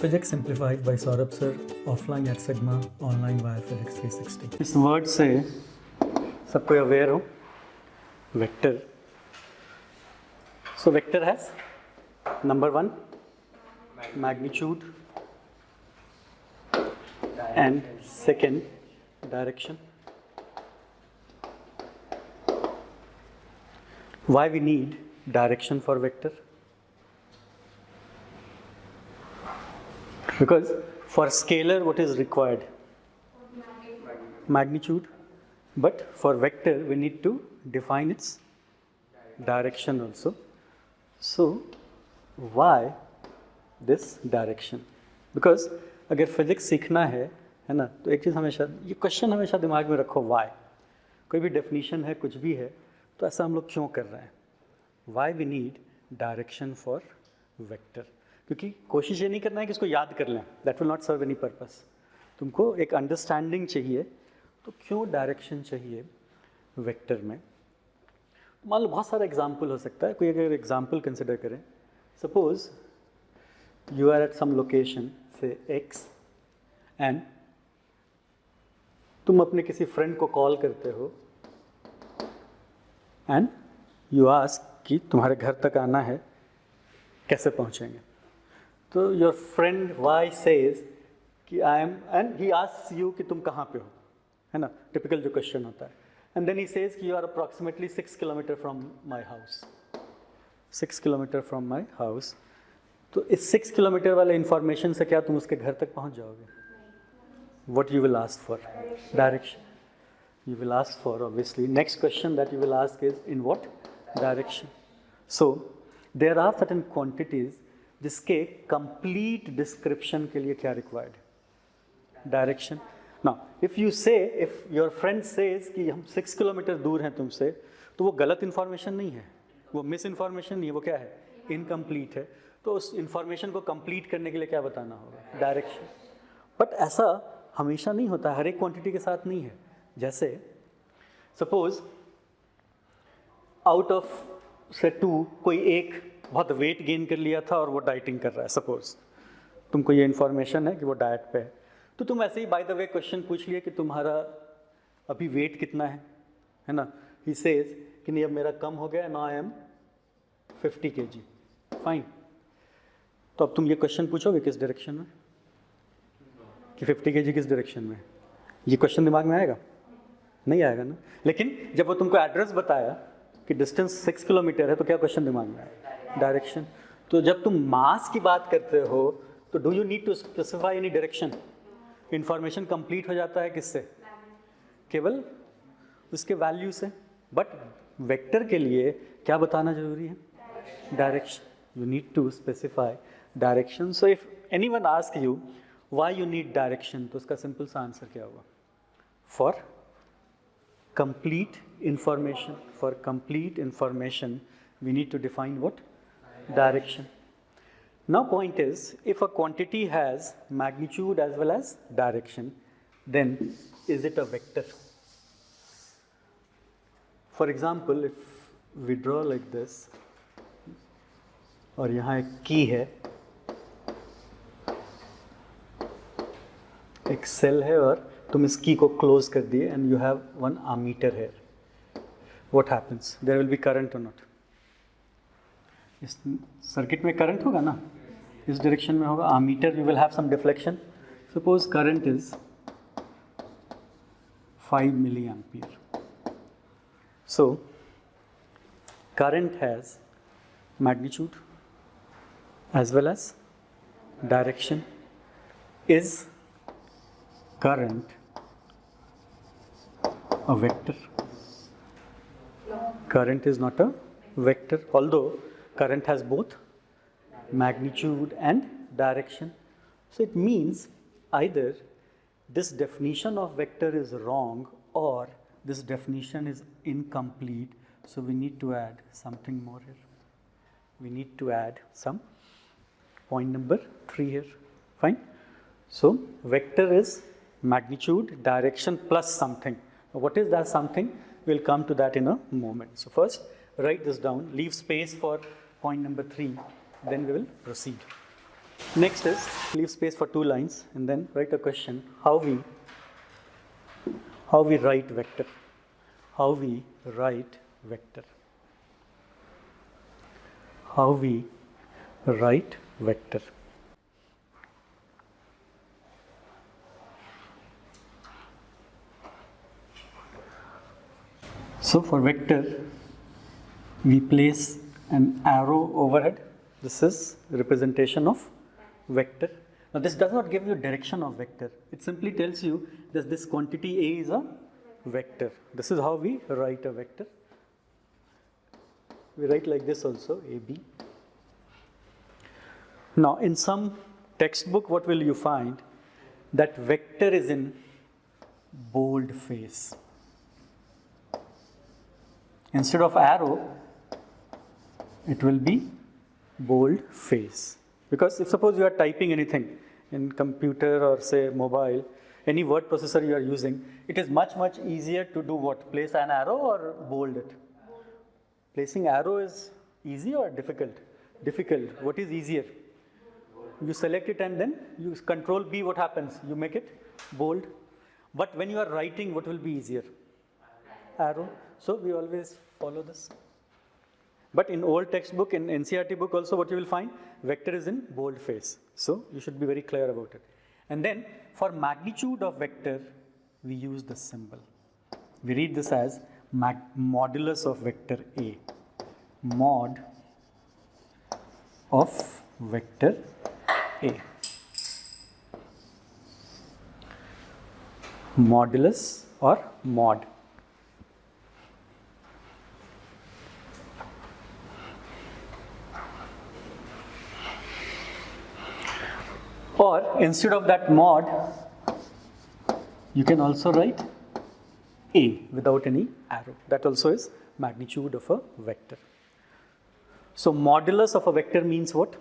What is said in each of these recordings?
Physics Simplified by Saurabh sir, offline at Sigma, online via Physics 360. इस word से सबको aware हो, vector. So vector has number 1 magnitude and second direction. Why we need direction for vector? Because for scalar what is required? Magnitude. But for vector we need to define its direction also. So why this direction? Because अगर physics सीखना है ना, तो एक चीज़ हमेशा, ये question हमेशा दिमाग में रखो, why. कोई भी डेफिनेशन है, कुछ भी है, तो ऐसा हम लोग क्यों कर रहे हैं? Why we need direction for vector? क्योंकि कोशिश ये नहीं करना है कि इसको याद कर लें, that will not serve any purpose. तुमको एक अंडरस्टैंडिंग चाहिए, तो क्यों डायरेक्शन चाहिए वेक्टर में? मान लो बहुत सारा एग्जाम्पल हो सकता है. कोई अगर एग्जाम्पल कंसिडर करें, suppose you are at some location से एक्स एंड तुम अपने किसी फ्रेंड को कॉल करते हो एंड यू आस्क कि तुम्हारे घर तक आना है, कैसे पहुंचेंगे? तो योर फ्रेंड वाई सेज कि I am, and he asks you कि तुम कहाँ पे हो, है ना, टिपिकल जो क्वेश्चन होता है. And then he says कि you are approximately 6 kilometer from my house. 6 kilometer from my house. तो इस 6 kilometer वाले information से क्या तुम उसके घर तक पहुंच जाओगे? What you will ask for? Direction. You will ask for, obviously. Next question that you will ask is in what direction? So there are certain quantities जिसके complete description के लिए क्या required? Direction. Now, if you say, if your friend says कि हम 6 kilometre दूर हैं तुमसे, तो वो गलत इन्फॉर्मेशन नहीं है, वो मिस इन्फॉर्मेशन नहीं है, वो क्या है? इनकम्प्लीट है. तो उस इन्फॉर्मेशन को कंप्लीट करने के लिए क्या बताना होगा? डायरेक्शन. बट ऐसा हमेशा नहीं होता, हर एक क्वांटिटी के साथ नहीं है. जैसे सपोज आउट ऑफ से 2 कोई एक बहुत वेट गेन कर लिया था और वो डाइटिंग कर रहा है. सपोज तुमको ये इन्फॉर्मेशन है कि वो डाइट पे है, तो तुम ऐसे ही बाय द वे क्वेश्चन पूछ लिए कि तुम्हारा अभी वेट कितना है ना? ही सेज कि नहीं, अब मेरा कम हो गया, now I am 50 kg. Fine. तो अब तुम ये क्वेश्चन पूछोगे किस डायरेक्शन में, कि 50 kg किस डायरेक्शन में? ये क्वेश्चन दिमाग में आएगा? नहीं आएगा ना. लेकिन जब वो तुमको एड्रेस बताया कि डिस्टेंस 6 किलोमीटर है, तो क्या क्वेश्चन दिमाग में आया? डायरेक्शन. तो जब तुम मास की बात करते हो, तो do you need to specify any direction? Information complete हो जाता है किससे? केवल उसके वैल्यू से. बट वेक्टर के लिए क्या बताना जरूरी है? Direction. You need to specify direction. So if anyone ask you why you need direction, तो उसका सिंपल सा आंसर क्या होगा? For complete information. For complete information we need to define what? Direction. Now point is, if a quantity has magnitude as well as direction, then is it a vector? For example, if we draw like this, और यहाँ एक की है, एक cell है, और तुम इस की को क्लोज कर दिए and you have one ammeter here. What happens? There will be current or not? इस सर्किट में करंट होगा ना, इस डायरेक्शन में होगा. ammeter you will have some deflection. Suppose current is 5 milliampere. So current has magnitude as well as direction. Is current a vector? Current is not a vector, although current has both magnitude and direction. So it means either this definition of vector is wrong or this definition is incomplete. So we need to add something more here. We need to add some point number 3 here. Fine. So vector is magnitude, direction plus something. What is that something? We'll come to that in a moment. So first write this down, leave space for point number 3, then we will proceed. Next is leave space for 2 lines and then write a question. How we write vector. How we write vector. How we write vector. So for vector, we place an arrow overhead. This is representation of vector. Now this does not give you direction of vector. It simply tells you that this quantity A is a vector. This is how we write a vector. We write like this also, AB. Now in some textbook, what will you find? That vector is in bold face. Instead of arrow, it will be bold face. Because if suppose you are typing anything in computer or say mobile, any word processor you are using, it is much easier to do what? Place an arrow or bold it? Placing arrow is easy or difficult? Difficult. What is easier? You select it and then you control B, what happens? You make it bold. But when you are writing, what will be easier? Arrow. So we always follow this. But in old textbook, in NCERT book also, what you will find? Vector is in bold face. So you should be very clear about it. And then for magnitude of vector, we use this symbol. We read this as modulus of vector A. Mod of vector A. Modulus or mod. Or instead of that mod, you can also write A without any arrow. That also is magnitude of a vector. So modulus of a vector means what?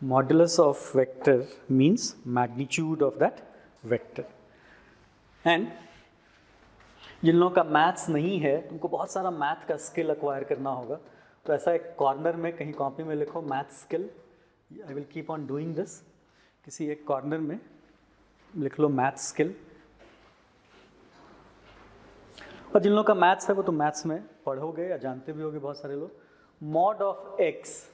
Modulus of vector means magnitude of that vector. And जिन लोगों का maths नहीं है, तुमको बहुत सारा math का skill acquire करना होगा, तो ऐसा एक कॉर्नर में कहीं कॉपी में लिखो math skill. I will keep on doing this. किसी एक कॉर्नर में लिख लो मैथ स्किल. और जिन लोगों का मैथ्स है वो तो मैथ्स में पढ़ोगे या जानते भी होगे बहुत सारे लोग. Mod of x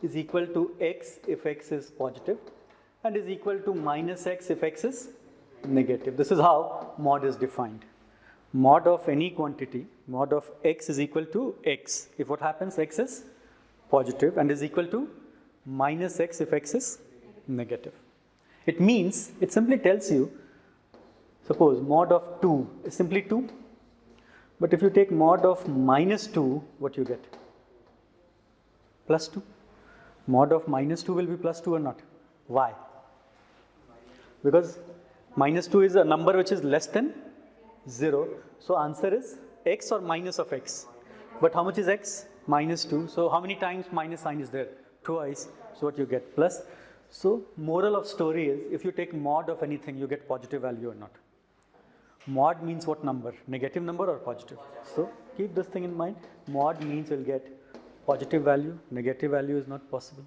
is equal to x if x is positive and is equal to minus x if x is negative. This is how mod is defined. Mod of any quantity, mod of x is equal to x. If what happens, x is positive and is equal to minus x if x is negative. It means, it simply tells you, suppose mod of 2 is simply 2. But if you take mod of minus 2, what you get? Plus 2. Mod of minus 2 will be plus 2 or not? Why? Because minus 2 is a number which is less than 0. So answer is x or minus of x. But how much is x? Minus 2. So how many times minus sign is there? Twice. So what you get? Plus. So moral of story is, if you take mod of anything, you get positive value or not. Mod means what number? Negative number or positive? So keep this thing in mind. Mod means you'll get positive value. Negative value is not possible.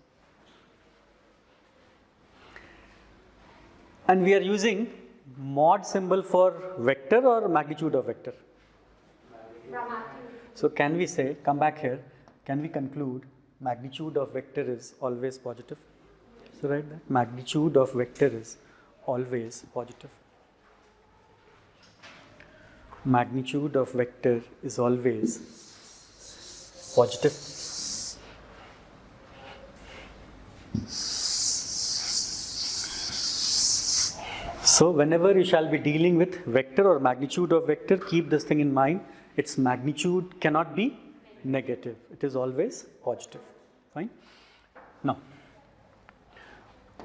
And we are using mod symbol for vector or magnitude of vector? So can we say, come back here, can we conclude magnitude of vector is always positive? So write that. Magnitude of vector is always positive. Magnitude of vector is always positive. So whenever you shall be dealing with vector or magnitude of vector, keep this thing in mind. Its magnitude cannot be negative. It is always positive. Fine. Now,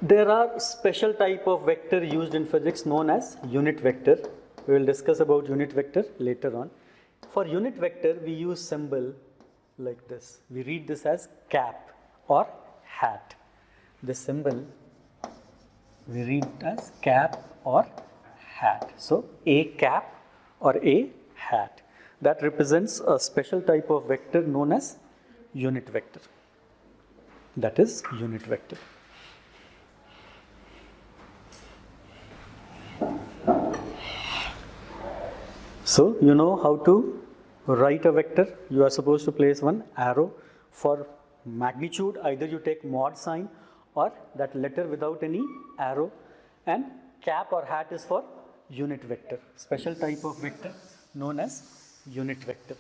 there are special type of vector used in physics known as unit vector. We will discuss about unit vector later on. For unit vector, we use symbol like this. We read this as cap or hat. This symbol we read as cap or hat. So a cap or a hat. That represents a special type of vector known as unit vector. that is unit vector. So you know how to write a vector. You are supposed to place one arrow for magnitude. Either you take mod sign or that letter without any arrow, and cap or hat is for unit vector, special type of vector known as unit vector.